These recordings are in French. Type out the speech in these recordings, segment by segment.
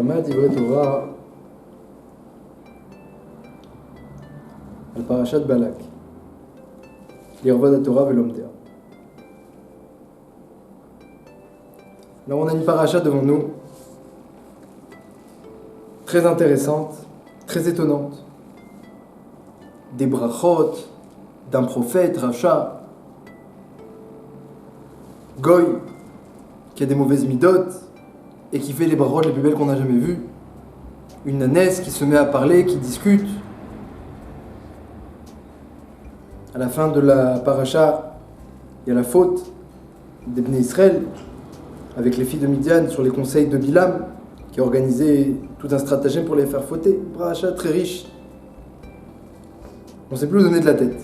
כמה דברי תורה על פרשת בלק, לרבוד התורה ולומדיה. Alors on a une paracha devant nous, très intéressante, très étonnante. Des brachot, d'un prophète, Racha, Goy, qui a des mauvaises midotes, et qui fait les brachot les plus belles qu'on n'a jamais vues. Une nanesse qui se met à parler, qui discute. À la fin de la paracha, il y a la faute des Bnei Israël, avec les filles de Midian sur les conseils de Bilam, qui a organisé tout un stratagème pour les faire fauter. Paracha très riche. On ne sait plus où donner de la tête.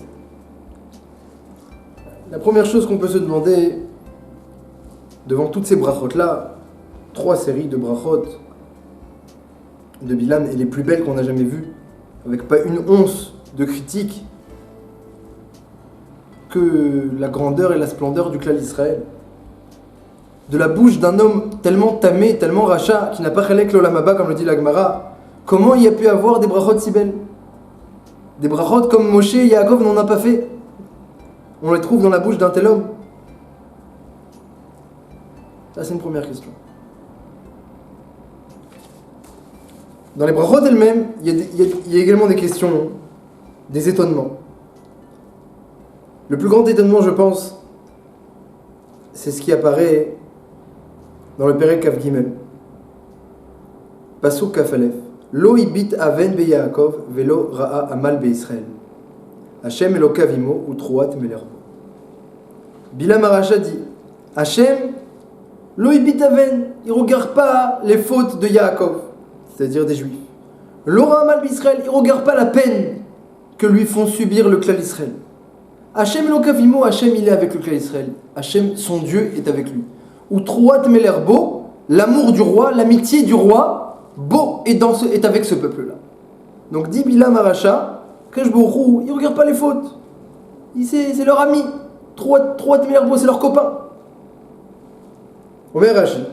La première chose qu'on peut se demander, devant toutes ces brachot-là, 3 séries de brachot de Bilam, et les plus belles qu'on n'a jamais vues, avec pas une once de critique, que la grandeur et la splendeur du clan d'Israël. De la bouche d'un homme tellement tamé, tellement rachat, qui n'a pas chalek l'olam haba, comme le dit la Gemara, comment il y a pu avoir des brachot si belles? Des brachot comme Moshe et Yaakov n'en a pas fait. On les trouve dans la bouche d'un tel homme. Ça, c'est une première question. Dans les brachot elles-mêmes, il y a également des questions, des étonnements. Le plus grand étonnement, je pense, c'est ce qui apparaît dans le Perek Kaf Gimel. Pasuk Kaf Alef. Lo ibit aven be Yaakov velo ra'a amal be Israël. Hashem elokav imo utruat melerbo. Bilam Aracha dit, Hashem lo ibit aven, il ne regarde pas les fautes de Yaakov, c'est-à-dire des Juifs. Lo ra'a amal be Israël, il ne regarde pas la peine que lui font subir le clan d'Israël. Hashem elokav imo, Hashem il est avec le clan d'Israël. Hashem, son Dieu, est avec lui. Utruat melerbo, l'amour du roi, l'amitié du roi, Bo est avec ce peuple-là. Donc dit Bilam Aracha, Kadosh Baruch Hu, ils ne regardent pas les fautes. C'est leur ami. Trois Melerbo, c'est leur copain. Omer Rashi.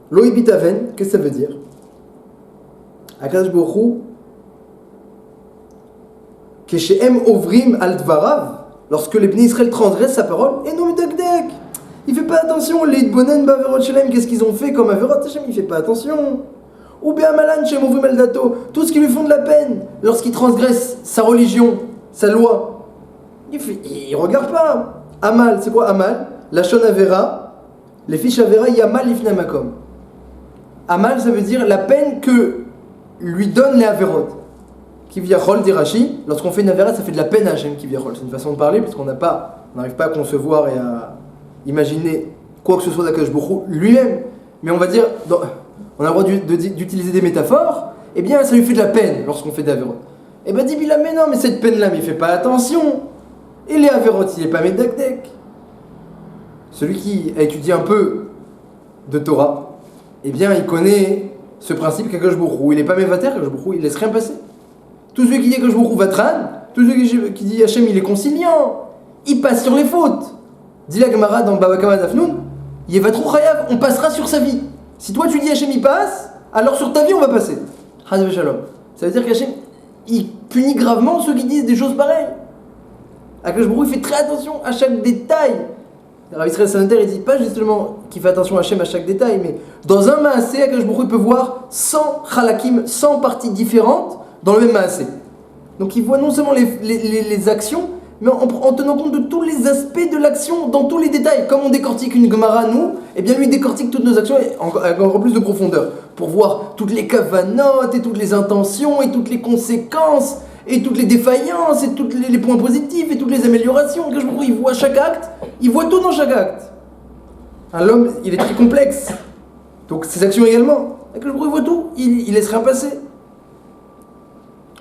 Lo ibit aven, qu'est-ce que ça veut dire? Kadosh Baruch Hu, Keshehem ovrim al dvarav, lorsque les Bnei Israël transgressent sa parole, et non medakdek. Il fait pas attention, les Bonen Baverot Shelem, qu'est-ce qu'ils ont fait comme Averot Hashem, il fait pas attention. Ou Be'amalan Shem Ovrim El Dato, tout ce qui lui font de la peine, lorsqu'il transgresse sa religion, sa loi, il regarde pas. Amal, c'est quoi Amal? La Shon Avera, les fiches Avera, Yamal Ifne Makom. Amal, ça veut dire la peine que lui donnent les Averot. Kivyachol, dit Rashi, lorsqu'on fait une Avera, ça fait de la peine à Hashem, Kivyachol. C'est une façon de parler, parce qu'on n'arrive pas à concevoir et à imaginer quoi que ce soit d'Akadosh Baruch Hu lui-même, mais on va dire, on a le droit d'utiliser des métaphores, eh bien ça lui fait de la peine lorsqu'on fait des avérotes. Eh bien dit Bilam, mais non, mais cette peine-là, mais il fait pas attention. Et les avérotes, il est pas médakdek. Celui qui a étudié un peu de Torah, eh bien il connaît ce principe qu'Akadosh Baruch Hu, il est pas mévater, Akadosh Baruch Hu, il laisse rien passer. Tous ceux qui disent Akadosh Baruch Hu vatran, tous ceux qui disent Hashem il est conciliant, il passe sur les fautes. Dit la Gemara dans Baba Kama Dafnoun, Yevatru Chayav, on passera sur sa vie. Si toi tu dis Hashem il passe, alors sur ta vie on va passer. Chaz v'shalom. Ça veut dire qu'Hashem il punit gravement ceux qui disent des choses pareilles. Akadosh Baruch Hu il fait très attention à chaque détail. Rav Israël Santer il dit pas justement qu'il fait attention à Hashem à chaque détail, mais dans un maasé, Akadosh Baruch Hu peut voir 100 chalakim, 100 parties différentes dans le même maasé. Donc il voit non seulement les actions, mais en tenant compte de tous les aspects de l'action, dans tous les détails. Comme on décortique une Gemara, nous, eh bien lui décortique toutes nos actions avec encore plus de profondeur, pour voir toutes les kavanotes, et toutes les intentions, et toutes les conséquences, et toutes les défaillances, et tous les points positifs, et toutes les améliorations. Il voit chaque acte, il voit tout dans chaque acte. L'homme, il est très complexe. Donc ses actions également. Il voit tout, il laisse rien passer.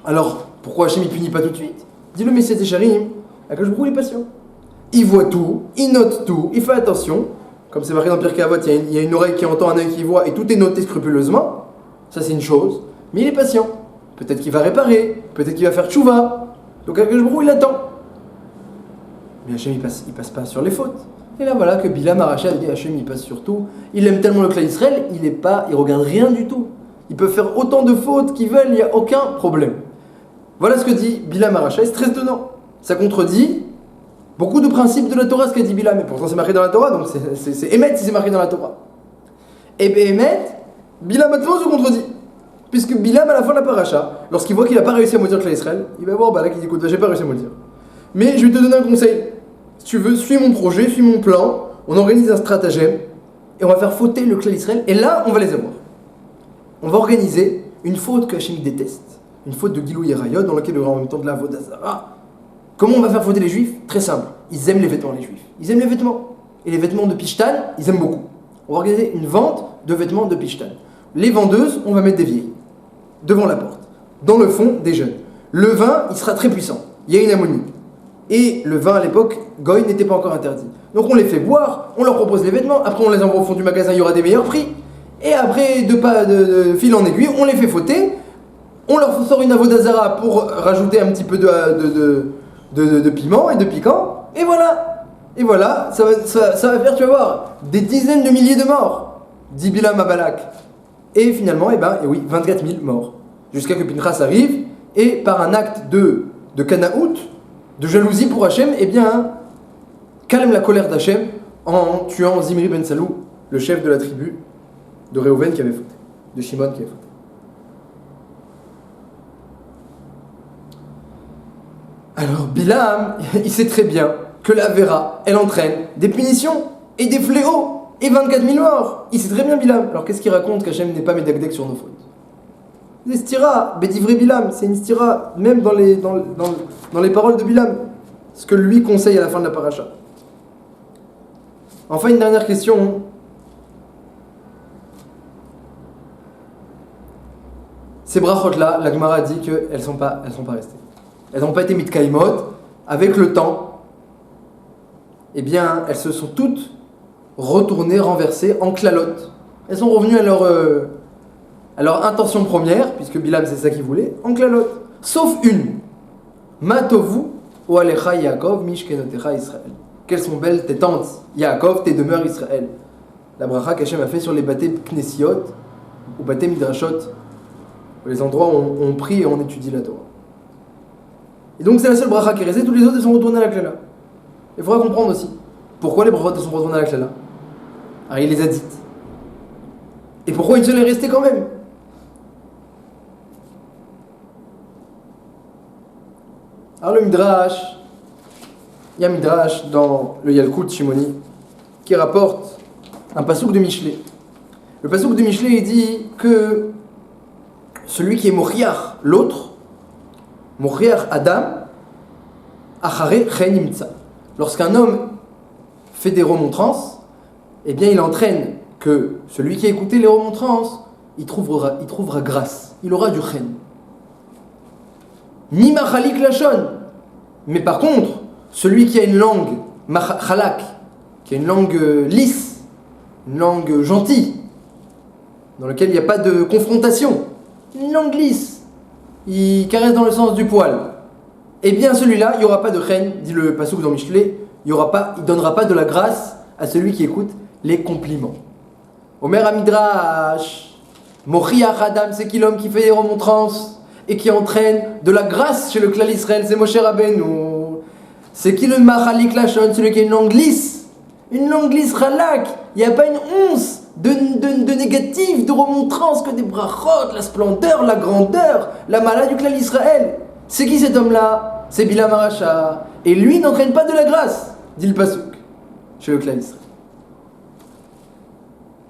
Alors, pourquoi Hashem ne punit pas tout de suite? Dis le Messias Técharim, Akadosh Baruch Hu il est patient. Il voit tout, il note tout, il fait attention. Comme c'est marqué dans Pirkei Avot, il y a une oreille qui entend, un œil qui voit, et tout est noté scrupuleusement. Ça c'est une chose. Mais il est patient. Peut-être qu'il va réparer, peut-être qu'il va faire tchouva. Donc Akadosh Baruch Hu il attend. Mais Hashem il passe pas sur les fautes. Et là voilà que Bilam Aracha dit Hachem il passe sur tout. Il aime tellement le clan Israël, il regarde rien du tout. Ils peuvent faire autant de fautes qu'ils veulent, il n'y a aucun problème. Voilà ce que dit Bilam Aracha, et c'est très étonnant. Ça contredit beaucoup de principes de la Torah, ce qu'a dit Bilam. Et pourtant c'est marqué dans la Torah, donc c'est Emet si c'est marqué dans la Torah. Et bien Emet, Bilam maintenant se contredit. Puisque Bilam à la fin de la paracha, lorsqu'il voit qu'il n'a pas réussi à maudire le clan Israël, il va voir Balak, il dit écoute, j'ai pas réussi à maudire. Mais je vais te donner un conseil. Si tu veux, suis mon projet, suis mon plan, on organise un stratagème, et on va faire fauter le clan Israël, et là on va les avoir. On va organiser une faute que Hachem déteste. Une faute de Gilou Yerayot dans laquelle il y aura en même temps de la Avodah Zara. Comment on va faire fauter les juifs? Très simple. Ils aiment les vêtements, les juifs. Ils aiment les vêtements. Et les vêtements de Pishtan, ils aiment beaucoup. On va organiser une vente de vêtements de Pishtan. Les vendeuses, on va mettre des vieilles. Devant la porte. Dans le fond, des jeunes. Le vin, il sera très puissant. Il y a une ammonie. Et le vin à l'époque, Goy n'était pas encore interdit. Donc on les fait boire, on leur propose les vêtements. Après on les envoie au fond du magasin, il y aura des meilleurs prix. Et après, de fil en aiguille, on les fait fauter. On leur sort une avodah zara pour rajouter un petit peu de piment et de piquant. Et voilà. Et voilà, ça va faire, tu vas voir, des dizaines de milliers de morts. Dit Bilam à Balak. Et finalement, et oui, 24 000 morts. Jusqu'à que Pinchas arrive, et par un acte de Kanaout, de jalousie pour Hachem, calme la colère d'Hachem en tuant Zimri ben Salou, le chef de la tribu de Réhouven qui avait fauté, de Shimon qui avait fauté. Alors Bilam, il sait très bien que la Vera, elle entraîne des punitions et des fléaux et 24 000 morts. Il sait très bien Bilam. Alors qu'est-ce qu'il raconte qu'Hachem n'est pas médagdek sur nos fautes? C'est stira, Bédivré Bilam, c'est une stira, même dans les paroles de Bilam, ce que lui conseille à la fin de la paracha. Enfin, une dernière question. Ces brachot-là, la Gemara dit qu'elles ne sont pas restées. Elles n'ont pas été mitkaimot. Avec le temps, elles se sont toutes retournées, renversées en klalotes. Elles sont revenues à leur intention première, puisque Bilam c'est ça qu'il voulait, en klalotes. Sauf une. Matovu ou alecha Yaakov mishkenotecha Israël. Quelles sont belles tes tentes, Yaakov, tes demeures Israël. La bracha qu'Hachem a fait sur les bâtés knesiot ou bâtés midrashot, les endroits où on prie et on étudie la Torah. Et donc c'est la seule bracha qui est restée, toutes les autres elles sont retournées à la klala. Il faudra comprendre aussi pourquoi les brachot sont retournées à la klala. Alors il les a dites. Et pourquoi une seule est restée quand même? Alors le Midrash, il y a un Midrash dans le Yalkut Shimoni qui rapporte un pasouk de Michelet. Le pasouk de Michelet il dit que celui qui est Mochiach, l'autre, Mochiach Adam, Achare Chen Imtsa. Lorsqu'un homme fait des remontrances, il entraîne que celui qui a écouté les remontrances, il trouvera grâce, il aura du Chen. Ni Machalik Lachon. Mais par contre, celui qui a une langue Chalak, qui a une langue lisse, une langue gentille, dans laquelle il n'y a pas de confrontation, une langue lisse, il caresse dans le sens du poil, celui-là, il n'y aura pas de Chen, dit le Passouk dans Michelet, il ne donnera pas de la grâce à celui qui écoute les compliments. Omer Amidrash, Mochiach Adam, c'est qui l'homme qui fait des remontrances et qui entraîne de la grâce chez le clan Israël, c'est Moshe Rabbeinu. C'est qui le Machalik Lachon, celui qui a une langue lisse Chalak, il n'y a pas une once de négatif, de remontrance, que des brachot, la splendeur, la grandeur, la mala du clan Israël. C'est qui cet homme-là? C'est Bilam Aracha. Et lui n'entraîne pas de la grâce, dit le Passouk, chez le clan Israël.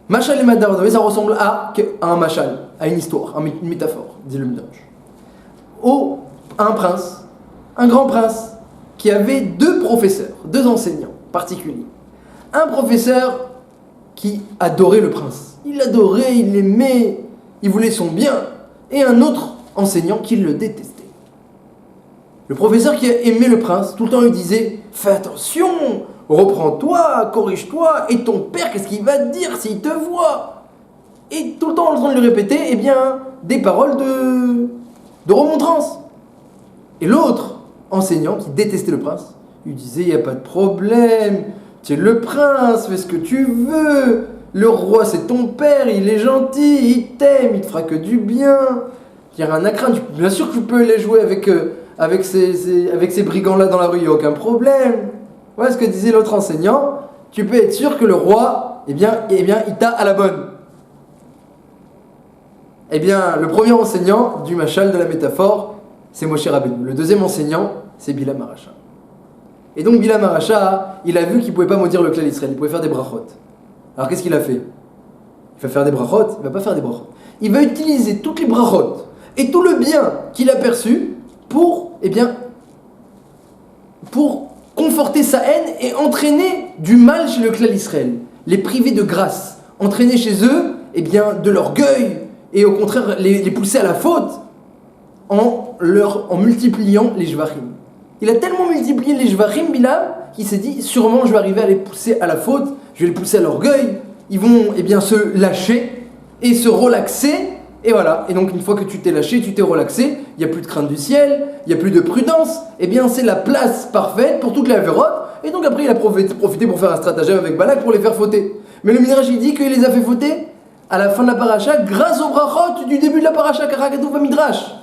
Machal et Madar, ça ressemble à un machal, à une histoire, à une métaphore, dit le Midrash. Un prince, un grand prince, qui avait deux professeurs, deux enseignants particuliers. Un professeur qui adorait le prince. Il l'adorait, il l'aimait, il voulait son bien. Et un autre enseignant qui le détestait. Le professeur qui aimait le prince, tout le temps lui disait « Fais attention, reprends-toi, corrige-toi, et ton père, qu'est-ce qu'il va te dire s'il te voit ?» Et tout le temps en train de lui répéter, des paroles de remontrance. Et l'autre enseignant qui détestait le prince, lui disait « Il n'y a pas de problème, Tu es le prince, fais ce que tu veux. Le roi, c'est ton père, il est gentil, il t'aime, il te fera que du bien. Il n'y a rien à craindre. Bien sûr que tu peux aller jouer avec ces brigands-là dans la rue, il n'y a aucun problème. Voilà ce que disait l'autre enseignant. Tu peux être sûr que le roi, il t'a à la bonne. Eh bien, le premier enseignant du machal de la métaphore, c'est Moshe Rabbeinu. Le deuxième enseignant, c'est Bilam Aracha. Et donc Bilam Aracha, il a vu qu'il ne pouvait pas maudire le clan d'Israël, il pouvait faire des brachot. Alors qu'est-ce qu'il a fait? Il va faire des brachot? Il ne va pas faire des brachot. Il va utiliser toutes les brachot et tout le bien qu'il a perçu pour conforter sa haine et entraîner du mal chez le clan d'Israël. Les priver de grâce, entraîner chez eux de l'orgueil et au contraire les pousser à la faute en multipliant les jvachim. Il a tellement multiplié les jvachim, Bilam, qu'il s'est dit sûrement je vais arriver à les pousser à la faute, je vais les pousser à l'orgueil, ils vont se lâcher et se relaxer. Et voilà, et donc une fois que tu t'es lâché, tu t'es relaxé, il n'y a plus de crainte du ciel, il n'y a plus de prudence, c'est la place parfaite pour toute la vérote, et donc après il a profité pour faire un stratagème avec Balak pour les faire fauter. Mais le Midrash il dit qu'il les a fait fauter à la fin de la paracha grâce aux brachot du début de la paracha, Karakatou va Midrash.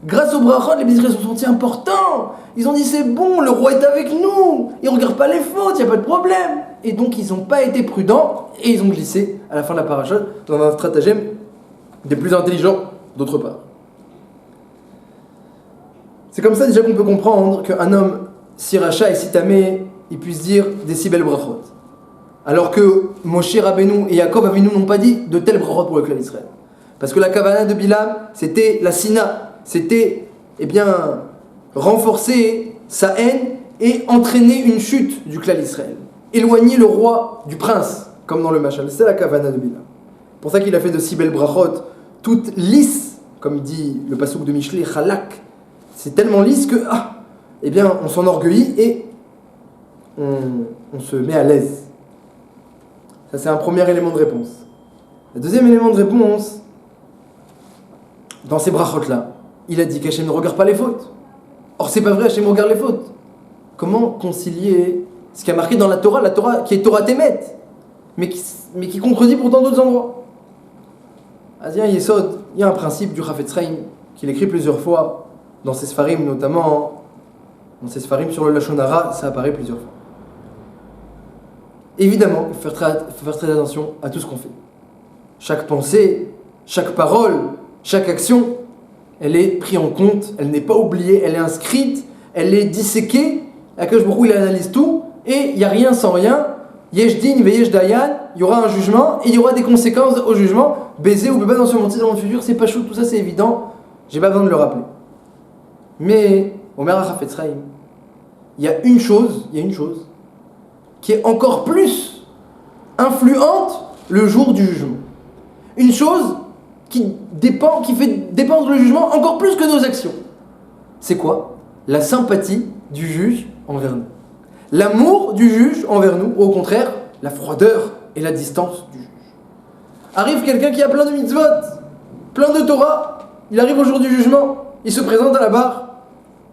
Grâce aux brachot, les Israéliens se sont sentis importants, ils ont dit c'est bon, le roi est avec nous, il ne regarde pas les fautes, il n'y a pas de problème. Et donc ils n'ont pas été prudents, et ils ont glissé à la fin de la paracha dans un stratagème des plus intelligents d'autre part. C'est comme ça déjà qu'on peut comprendre qu'un homme si rachat et si tamé, il puisse dire des si belles brachot. Alors que Moshe Rabbeinu et Yaakov Avinu n'ont pas dit de telles brachot pour le clan d'Israël. Parce que la kavana de Bilam, c'était la sina, c'était renforcer sa haine et entraîner une chute du clan d'Israël. Éloigner le roi du prince, comme dans le Machal. C'est la kavana de Bilam. Pour ça qu'il a fait de si belles brachot, toutes lisses, comme dit le passouk de Mishlei, chalak. C'est tellement lisse que, on s'enorgueillit et on se met à l'aise. Ça, c'est un premier élément de réponse. Le deuxième élément de réponse, dans ces brachot-là, il a dit qu'Hachem ne regarde pas les fautes. Or, c'est pas vrai, Hachem regarde les fautes. Comment concilier ce qui a marqué dans la Torah qui est Torah Temet, mais qui contredit pourtant d'autres endroits? Il y a un principe du Chafetz Chaim qu'il écrit plusieurs fois dans ses Sfarim, notamment dans ses Sfarim sur le Lashon Hara, ça apparaît plusieurs fois. Évidemment, il faut faire très attention à tout ce qu'on fait. Chaque pensée, chaque parole, chaque action, elle est prise en compte, elle n'est pas oubliée, elle est inscrite, elle est disséquée. Akadosh Baruch Hu, il analyse tout, et il n'y a rien sans rien. Yesh din ve yesh dayan, il y aura un jugement et il y aura des conséquences au jugement. Baiser ou pas dans ce mentir dans le futur, c'est pas chaud, tout ça c'est évident, j'ai pas besoin de le rappeler. Mais, Omer HaChafetz Chaim, il y a une chose qui est encore plus influente le jour du jugement. Une chose qui fait dépendre le jugement encore plus que nos actions. C'est quoi? La sympathie du juge envers nous. L'amour du juge envers nous, ou au contraire, la froideur et la distance du juge. Arrive quelqu'un qui a plein de mitzvot, plein de Torah, il arrive au jour du jugement, il se présente à la barre.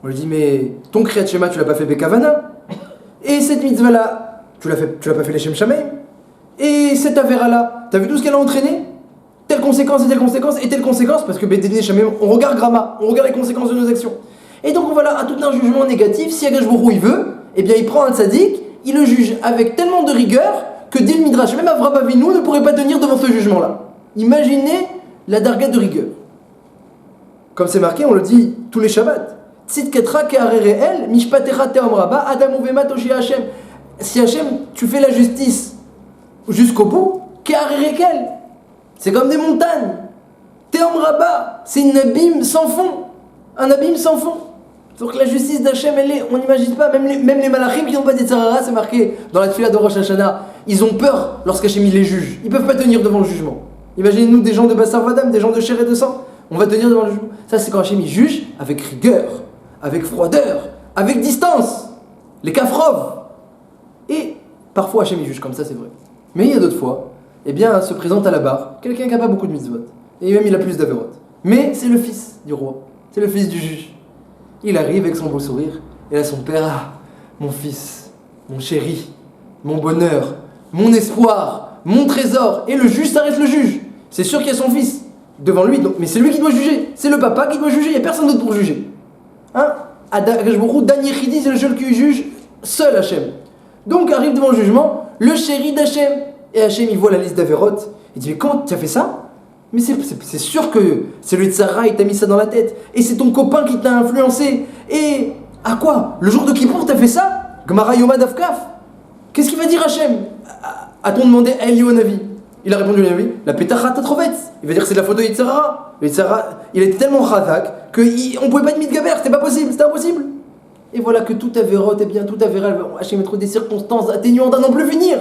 On lui dit, mais ton Kriyat Shema, tu l'as pas fait Bekavana. Et cette mitzvah-là, tu l'as pas fait les Shem Shamaim. Et cette affaire-là, t'as vu tout ce qu'elle a entraîné? Telle conséquence et telle conséquence et telle conséquence, parce que Bedin Shamaim, on regarde Grama, on regarde les conséquences de nos actions. Et donc voilà, à tout un jugement négatif, si Akadosh Baruch Hu il veut, il prend un tzaddik, il le juge avec tellement de rigueur que dit le Midrash, même Avraham Avinu ne pourrait pas tenir devant ce jugement-là. Imaginez la darga de rigueur. Comme c'est marqué, on le dit tous les Shabbats. Tzidketra ke'arereel, mishpatecha te'om rabba, adam uvema toshi Hashem. Si Hashem, tu fais la justice jusqu'au bout, ke'arerekel. C'est comme des montagnes. Te'om rabba, c'est un abîme sans fond. Un abîme sans fond. Donc la justice d'Hachem, on n'imagine pas, même les malachim qui n'ont pas d'Etzarara, c'est marqué dans la tefila de Rosh Hashanah, ils ont peur lorsqu'Hachem les juge. Ils ne peuvent pas tenir devant le jugement. Imaginez-nous des gens de Bassar Vadam, des gens de chair et de sang, on va tenir devant le jugement. Ça c'est quand Hachem il juge avec rigueur, avec froideur, avec distance. Les kafrov. Et parfois Hachem il juge comme ça, c'est vrai. Mais il y a d'autres fois, se présente à la barre quelqu'un qui n'a pas beaucoup de mitzvot. Et même il a plus d'averot. Mais c'est le fils du roi, c'est le fils du juge. Il arrive avec son beau sourire, et là son père, mon fils, mon chéri, mon bonheur, mon espoir, mon trésor. Et le juge, ça reste le juge. C'est sûr qu'il y a son fils devant lui, donc, mais c'est lui qui doit juger. C'est le papa qui doit juger, il n'y a personne d'autre pour juger. Hein? Dan Yechidi, c'est le seul qui juge, seul Hachem. Donc arrive devant le jugement, le chéri d'Hachem. Et Hachem, il voit la liste d'Averot. Il dit, mais comment tu as fait ça? Mais c'est sûr que c'est le Tzara, il t'a mis ça dans la tête. Et c'est ton copain qui t'a influencé. Et à quoi? Le jour de Kippour, t'as fait ça? Gemara Yoma Avkaf. Qu'est-ce qu'il va dire Hachem? A-t-on demandé à Eliyahu Navi? Il a répondu à Navi, la pétachat tatrovetz. Il va dire que c'est de la faute de Yitzhara. Yitzhara, il était tellement chazak qu'on ne pouvait pas être mitgaber, c'était pas possible, c'était impossible. Et voilà que tout Averot, eh bien tout Averot, Hachem mettre des circonstances atténuantes à n'en plus finir.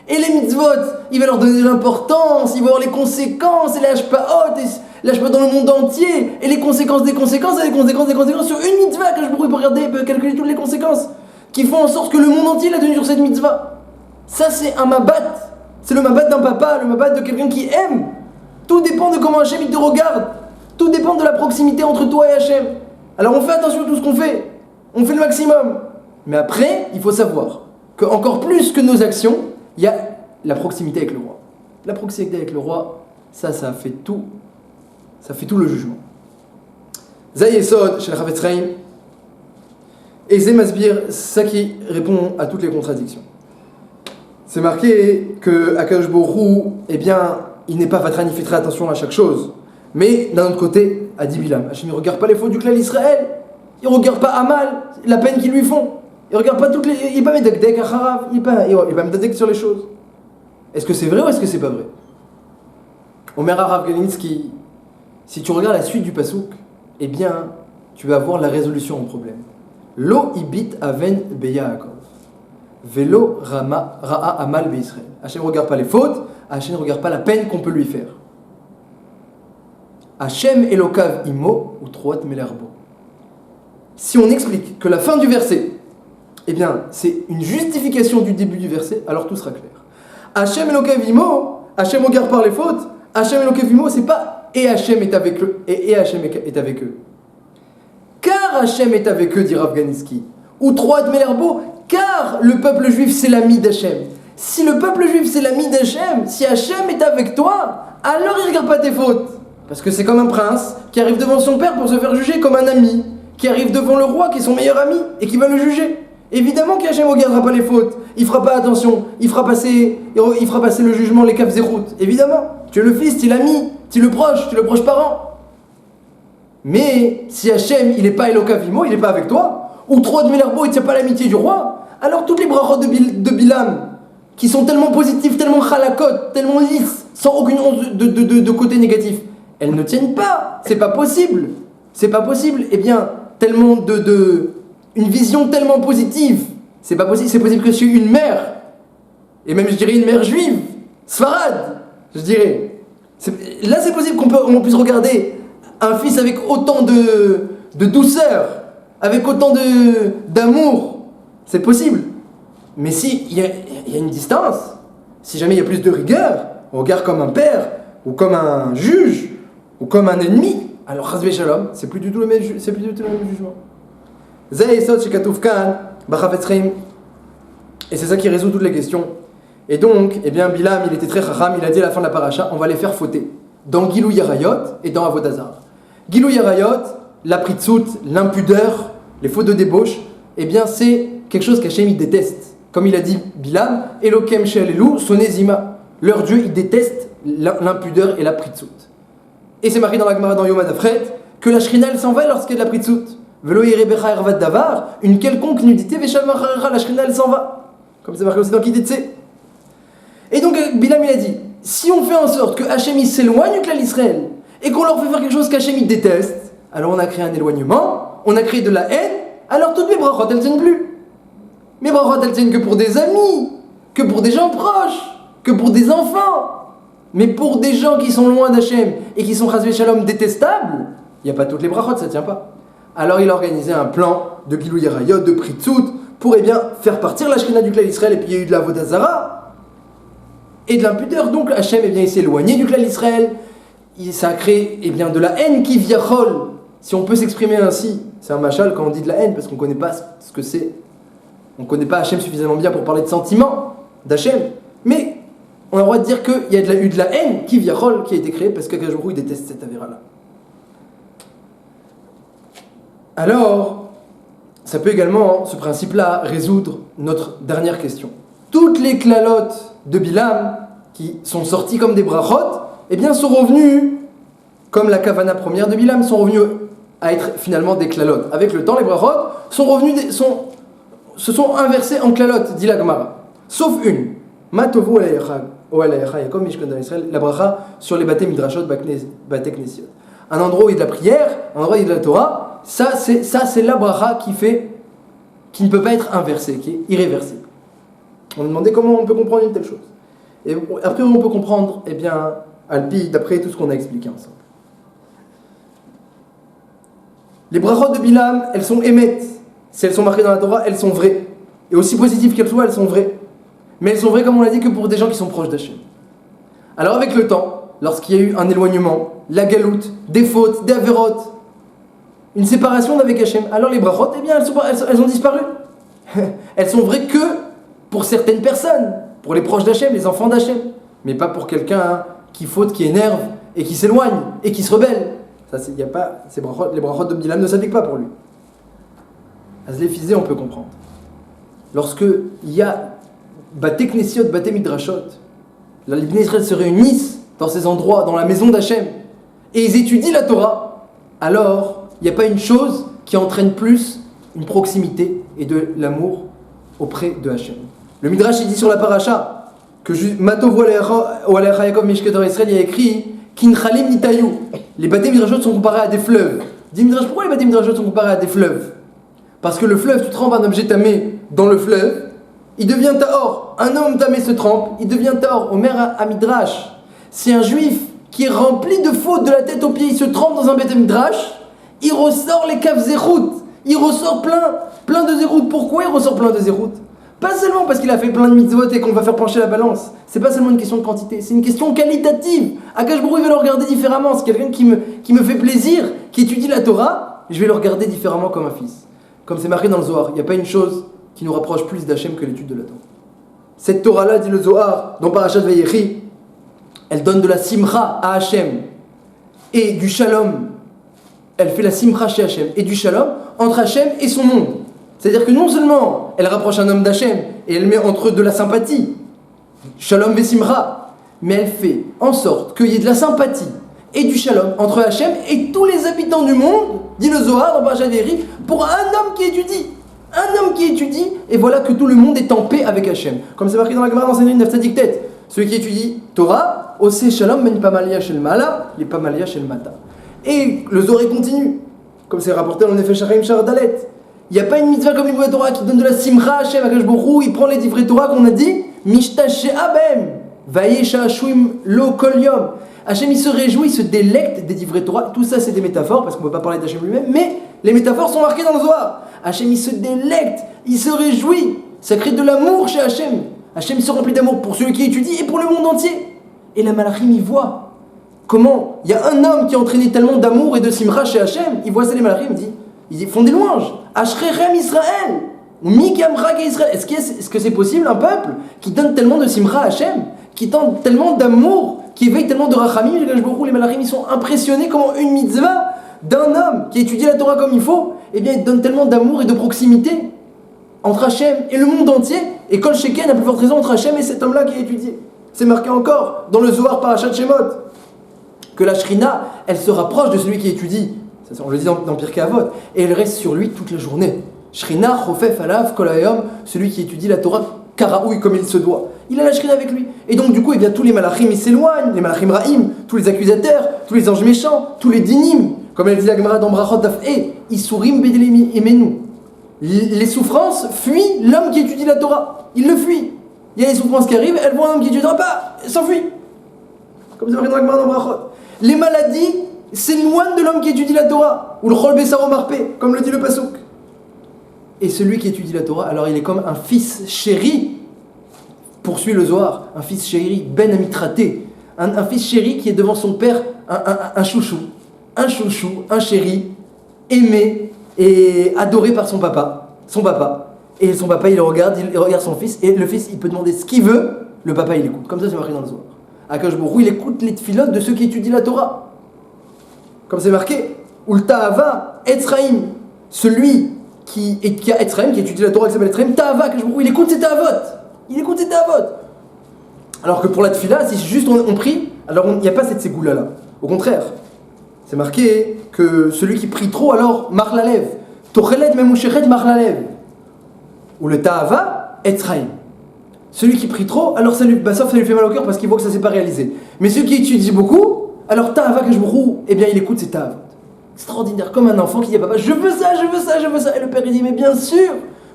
Et les mitzvot, il va leur donner de l'importance, il va voir les conséquences, et les hashpaot, et l'hashpa dans le monde entier, et les conséquences des conséquences, et les conséquences des conséquences sur une mitzvah, que je pourrais regarder, peut calculer toutes les conséquences, qui font en sorte que le monde entier l'a tenu sur cette mitzvah. Ça c'est un mabat, c'est le mabat d'un papa, le mabat de quelqu'un qui aime. Tout dépend de comment Hachem il te regarde, tout dépend de la proximité entre toi et Hachem. Alors on fait attention à tout ce qu'on fait, on fait le maximum. Mais après, il faut savoir que encore plus que nos actions, il y a la proximité avec le roi. La proximité avec le roi, ça fait tout. Ça fait tout le jugement. Zayesod, chez le Chavetz Chaim, et Zemasbir, ça qui répond à toutes les contradictions. C'est marqué que Akadosh Baruch Hu, eh bien, il n'est pas fatran, il fait très attention à chaque chose. Mais d'un autre côté, a dit Bilam, Hachem ne regarde pas les fautes du clan d'Israël. Il ne regarde pas Amal, la peine qu'ils lui font. Il ne regarde pas toutes les. Il n'est pas médakdek à Harav, il n'est pas médakdek sur les choses. Est-ce que c'est vrai ou est-ce que c'est pas vrai? Omer Harav Galinsky, si tu regardes la suite du pasouk, eh bien, tu vas voir la résolution au problème. Lo ibit aven beyaakov, velo ra'a amal be'Israël. Hachem ne regarde pas les fautes, Hachem ne regarde pas la peine qu'on peut lui faire. Hachem elokav imo ou troat melerbo. Si on explique que la fin du verset, eh bien, c'est une justification du début du verset, alors tout sera clair. Hachem elokav imo, Hachem regarde par les fautes, Hachem elokav imo, c'est pas et Hachem est avec eux, et Hachem est avec eux. Car Hachem est avec eux, dit Rav Ganiski. Ou troat melerbo, car le peuple juif c'est l'ami d'Hachem. Si le peuple juif c'est l'ami d'Hachem, si Hachem est avec toi, alors il ne regarde pas tes fautes. Parce que c'est comme un prince qui arrive devant son père pour se faire juger comme un ami, qui arrive devant le roi qui est son meilleur ami et qui va le juger. Évidemment qu'Hachem ne regardera pas les fautes, il fera pas attention, il fera passer le jugement, les kaf zerout. Évidemment, tu es le fils, tu es l'ami, tu es le proche parent. Mais si Hachem il n'est pas Elokavimo, il n'est pas avec toi, ou trop de Melerbo, il ne tient pas l'amitié du roi, alors toutes les brachot de Bilam, qui sont tellement positifs, tellement chalakot, tellement lisses, sans aucune once de côté négatif, elles ne tiennent pas, c'est pas possible. C'est pas possible, eh bien, tellement une vision tellement positive, c'est pas possible, c'est possible que je suis une mère, et même je dirais une mère juive, Sfarad, je dirais. Là c'est possible qu'on puisse regarder un fils avec autant de douceur, avec autant d'amour, c'est possible. Mais si il y a une distance, si jamais il y a plus de rigueur, on regarde comme un père, ou comme un juge, ou comme un ennemi, alors Chazvé Shalom, c'est plus du tout le même jugement. Zayesod chez Katoufkan, Bachafetz Chaim, et c'est ça qui résout toutes les questions. Et donc, eh bien, Bilam, il était très chacham, il a dit à la fin de la paracha, on va les faire fauter. Dans Gilou Yarayot et dans Avodazar. Gilou Yarayot, la pritzout, l'impudeur, les fautes de débauche, eh bien, c'est quelque chose qu'Hachem il déteste. Comme il a dit Bilam, Elokem Shelelu, Sonezima. Leur Dieu, il déteste l'impudeur et la pritzout. Et c'est marqué dans la Gemara dans Yom Adafret que la Shrina elle s'en va lorsqu'il y a de la pritzout. Velo Yerebecha Ervat Davar, une quelconque nudité, Veshav Macharera, la Shrina elle s'en va. Comme c'est marqué aussi dans Kitetse. Et donc Bilam il a dit, si on fait en sorte que Hachem il s'éloigne du clan d'Israël et qu'on leur fait faire quelque chose qu'Hachem il déteste, alors on a créé un éloignement, on a créé de la haine, alors toutes mes brachot elles tiennent plus. Mes brachot elles tiennent que pour des amis, que pour des gens proches, que pour des enfants. Mais pour des gens qui sont loin d'Hachem et qui sont chasvé shalom détestables, il n'y a pas toutes les brachot, ça ne tient pas. Alors il a organisé un plan de Gilou Yarayot, de Pritzout, pour faire partir la Shrina du clan d'Israël, et puis il y a eu de la Vodazara et de l'impudeur. Donc Hachem il s'est éloigné du clan d'Israël, ça a créé de la haine qui viachol, si on peut s'exprimer ainsi. C'est un machal quand on dit de la haine, parce qu'on ne connaît pas ce que c'est. On ne connaît pas Hachem suffisamment bien pour parler de sentiments d'Hachem. Mais on a le droit de dire qu'il y a eu de la haine qui a été créée parce qu'Akadosh Baruch Hu, il déteste cette avéra-là. Alors, ça peut également, ce principe-là, résoudre notre dernière question. Toutes les klalotes de Bilam qui sont sorties comme des brachot, eh bien, sont revenues, comme la kavana première de Bilam, sont revenues à être finalement des klalotes. Avec le temps, les brachot se sont inversés en klalotes, dit la Gemara. Sauf une. Matovu Yaakov Mishkan Israël, la bracha sur les baté midrashot, baté knesiot. Un endroit où il y a de la prière, un endroit où il y a de la Torah, ça c'est la bracha qui ne peut pas être inversée, qui est irréversible. On me demandait comment on peut comprendre une telle chose. Et après, on peut comprendre, eh bien, Alpi, d'après tout ce qu'on a expliqué ensemble. Les brachot de Bilam, elles sont émettes. Si elles sont marquées dans la Torah, elles sont vraies. Et aussi positives qu'elles soient, elles sont vraies. Mais elles sont vraies, comme on l'a dit, que pour des gens qui sont proches d'Hachem. Alors avec le temps, lorsqu'il y a eu un éloignement, la galoute, des fautes, des avérotes, une séparation d'avec Hachem, alors les brachot, eh bien, elles ont disparu. Elles sont vraies que pour certaines personnes, pour les proches d'Hachem, les enfants d'Hachem, mais pas pour quelqu'un qui faute, qui énerve, et qui s'éloigne, et qui se rebelle. Ça, y a pas, les brachot de Bilam ne s'appliquent pas pour lui. Azlefizé, on peut comprendre. Lorsque il y a Baté Knesiot, Baté Midrashot, les Bnei Israël se réunissent dans ces endroits, dans la maison d'Hachem, et ils étudient la Torah, alors il n'y a pas une chose qui entraîne plus une proximité et de l'amour auprès de Hachem. Le Midrash il dit sur la paracha que Matov Walecha Yaakov Mishkan Israël il y a écrit Kinchalim Nitayu. Les Baté Midrashot sont comparés à des fleuves. Dit Midrash, pourquoi les Baté Midrashot sont comparés à des fleuves? Parce que le fleuve, tu trempes un objet tamé dans le fleuve, il devient tahor. Un homme tamé se trempe, il devient tahor. Omer à Midrash, si un juif qui est rempli de fautes de la tête aux pieds, il se trempe dans un Beth Midrash, il ressort les caves zérout. Il ressort plein de zérout. Pourquoi il ressort plein de zérout? Pas seulement parce qu'il a fait plein de mitzvot et qu'on va faire pencher la balance. C'est pas seulement une question de quantité, c'est une question qualitative. Akash Baruch Hu va le regarder différemment. C'est quelqu'un qui me fait plaisir, qui étudie la Torah, je vais le regarder différemment comme un fils. Comme c'est marqué dans le Zohar, il n'y a pas une chose qui nous rapproche plus d'Hachem que l'étude de la Torah. Cette Torah-là, dit le Zohar, dans Parashat Vayechi, elle donne de la simcha à Hachem et du shalom. Elle fait la simcha chez Hachem et du shalom entre Hachem et son monde. C'est-à-dire que non seulement elle rapproche un homme d'Hachem et elle met entre eux de la sympathie, shalom ve simcha, mais elle fait en sorte qu'il y ait de la sympathie et du shalom entre Hachem et tous les habitants du monde, dit le Zohar dans Parashat Vayechi, pour un homme qui étudie. Un homme qui étudie, et voilà que tout le monde est en paix avec Hachem. Comme c'est marqué dans la Gemara dans Sanhedrin 9 Tzadik. Celui qui étudie Torah, Ose Shalom men pamalia shel mala, les pamalia shel mata. Et le Zohar continue, comme c'est rapporté dans le Nefesh Hachaim Shar Dalet. Il n'y a pas une mitzvah comme l'Ibouya Torah qui donne de la simcha à Hachem, Akash Baruch Hu, il prend les divrei Torah qu'on a dit, Mishtache Abem, Vayesha Shuim Lo Kol Yom. Hachem il se réjouit, il se délecte des divrei Torah. Tout ça c'est des métaphores, parce qu'on ne peut pas parler d'Hachem lui-même, mais les métaphores sont marquées dans le Zohar. Hachem il se délecte, il se réjouit, ça crée de l'amour chez Hachem. Hachem se remplit d'amour pour celui qui étudie et pour le monde entier. Et la Malachim il voit comment il y a un homme qui a entraîné tellement d'amour et de simra chez Hachem. Il voit ça les Malachim, ils font des louanges. Ashrechem Israël, Mikam Rag Israël. Est-ce que c'est possible un peuple qui donne tellement de simra à Hachem, qui donne tellement d'amour, qui éveille tellement de rachamim? Les Malachim ils sont impressionnés comment une mitzvah d'un homme qui étudie la Torah comme il faut, eh bien il donne tellement d'amour et de proximité entre Hachem et le monde entier, et Kol Sheken a plus forte raison entre Hachem et cet homme-là qui a étudié. C'est marqué encore dans le Zohar Parashat Shemot que la Shrina, elle se rapproche de celui qui étudie, ça, on le dit dans Pirkei Avot, et elle reste sur lui toute la journée. Shrina Chofef Alav Kol Hayom, celui qui étudie la Torah Karaoui comme il se doit. Il a la Shrina avec lui. Et donc du coup, eh bien, tous les Malachim ils s'éloignent, les Malachim Raïm, tous les accusateurs, tous les anges méchants, tous les dinim, comme elle dit la Gemara dans Brachot Daf Isurim Bedelemi Emenu. Les souffrances fuient l'homme qui étudie la Torah. Il le fuit. Il y a les souffrances qui arrivent, elles voient un homme qui étudie la Torah, s'enfuit. Comme c'est marqué dans la Gemara dans Brachot. Les maladies s'éloignent de l'homme qui étudie la Torah. Ou le Chol Besaro Marpé, comme le dit le Pasuk. Et celui qui étudie la Torah, alors il est comme un fils chéri, poursuit le Zohar, un fils chéri, Ben Amitraté, un fils chéri qui est devant son père, un chouchou, un chéri, aimé et adoré par son papa, Et son papa il regarde son fils, et le fils il peut demander ce qu'il veut, le papa il écoute. Comme ça c'est marqué dans le Zohar. Akadosh Baruch Hu il écoute les tfilotes de ceux qui étudient la Torah. Comme c'est marqué, Ulta'ava Etzraim, celui qui a Etzraim, qui étudie la Torah, qui s'appelle Etzraim, Ta'ava, Akadosh Baruch Hu il écoute ses ta'avot. Il écoute ses ta'avot. Alors que pour la tfila, si juste on prie, alors il n'y a pas cette ségoula là. Au contraire, c'est marqué que celui qui prie trop, alors mar la lève. Tocheled memouchechet mar la lève. Ou le ta'ava, etzraim. Celui qui prie trop, alors ça lui fait mal au cœur parce qu'il voit que ça ne s'est pas réalisé. Mais celui qui étudie beaucoup, alors ta'ava que je brou, eh bien il écoute ses ta'avot. Extraordinaire, comme un enfant qui dit à papa, je veux ça, je veux ça, je veux ça. Et le père il dit, mais bien sûr,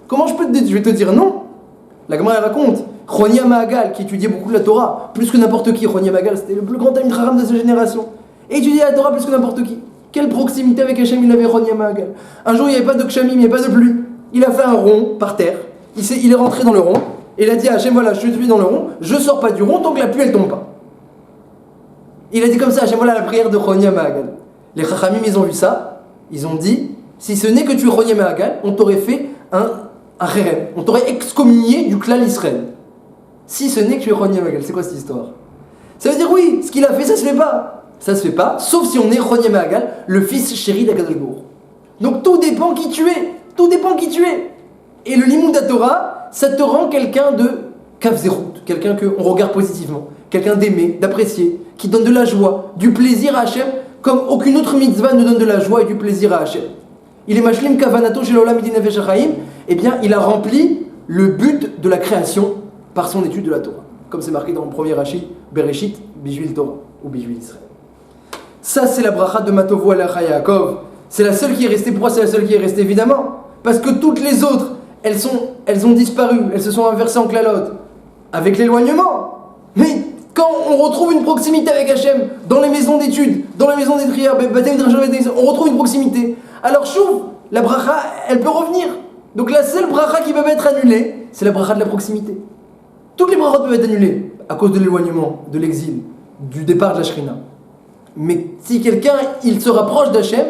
comment je vais te dire non. La Gemara raconte, Chonia Mahagal, qui étudiait beaucoup la Torah, plus que n'importe qui. Chonia Mahagal, c'était le plus grand Talmid Chacham de sa génération. Et étudiait la Torah plus que n'importe qui. Quelle proximité avec Hachem il avait, Chonia Mahagal. Un jour, il n'y avait pas de kshamim, il n'y avait pas de pluie. Il a fait un rond par terre. Il est rentré dans le rond. Et il a dit à Hachem, voilà, je suis dans le rond. Je ne sors pas du rond tant que la pluie, elle tombe pas. Il a dit comme ça, Hachem, voilà la prière de Chonia Mahagal. Les Chachamim, ils ont vu ça. Ils ont dit, si ce n'est que tu es Chonia Mahagal, on t'aurait fait un kherem. On t'aurait excommunié du clan Israël. Si ce n'est que tu es Chonia Mahagal. C'est quoi cette histoire? Ça veut dire oui, ce qu'il a fait, ça se fait pas. Ça se fait pas, sauf si on est Chonia Mahagal, le fils chéri d'Akadosh Baruch Hu. Donc tout dépend qui tu es. Tout dépend qui tu es. Et le Limoud Torah, ça te rend quelqu'un de kavzerut, quelqu'un qu'on regarde positivement, quelqu'un d'aimer, d'apprécier, qui donne de la joie, du plaisir à Hachem, comme aucune autre mitzvah ne donne de la joie et du plaisir à Hachem. Il est mashlim kavanato shel olam midin nefesh hachaim, eh bien il a rempli le but de la création par son étude de la Torah. Comme c'est marqué dans le premier Rashi, Bereshit, Bijvil Torah, ou Bijvil Israël. Ça c'est la bracha de Matovo Alecha Yaakov. C'est la seule qui est restée. Pourquoi c'est la seule qui est restée? Évidemment, parce que toutes les autres, elles ont disparu, elles se sont inversées en clalotes, avec l'éloignement. Mais quand on retrouve une proximité avec Hachem, dans les maisons d'études, dans les maisons des prières, on retrouve une proximité. Alors chouv, la bracha, elle peut revenir. Donc la seule bracha qui peut être annulée, c'est la bracha de la proximité. Toutes les brachot peuvent être annulées à cause de l'éloignement, de l'exil, du départ de la shrina. Mais si quelqu'un, il se rapproche d'Hachem,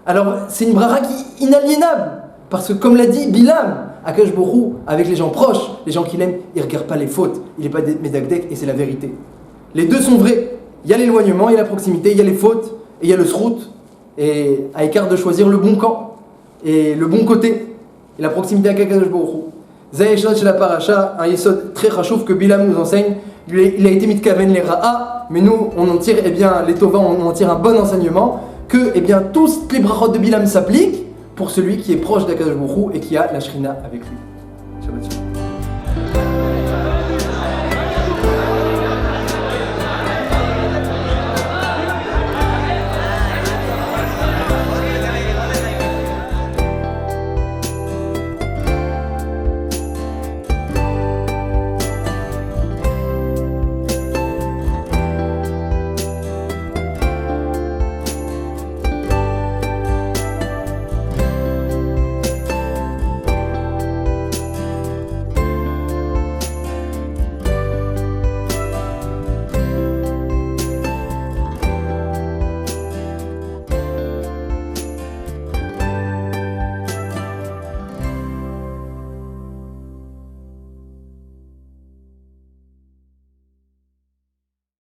alors c'est une bracha qui est inaliénable. Parce que comme l'a dit Bilam, Akadosh Baruch Hu, avec les gens proches, les gens qu'il aime, il ne regarde pas les fautes, il n'est pas médagdek et c'est la vérité. Les deux sont vrais. Il y a l'éloignement, il y a la proximité, il y a les fautes, et il y a le srout. Et à écart de choisir le bon camp, et le bon côté, et la proximité avec Akadosh Baruch Hu. Zayeshot chez la paracha, un yesod très chachouf que Bilam nous enseigne. Il a été mitkaven les ra'a, mais nous on en tire, eh bien, les tova, on en tire un bon enseignement, que eh bien, tous les brachot de Bilam s'appliquent pour celui qui est proche d'Akadosh Baruch Hu et qui a la shrina avec lui. Shabbat shalom.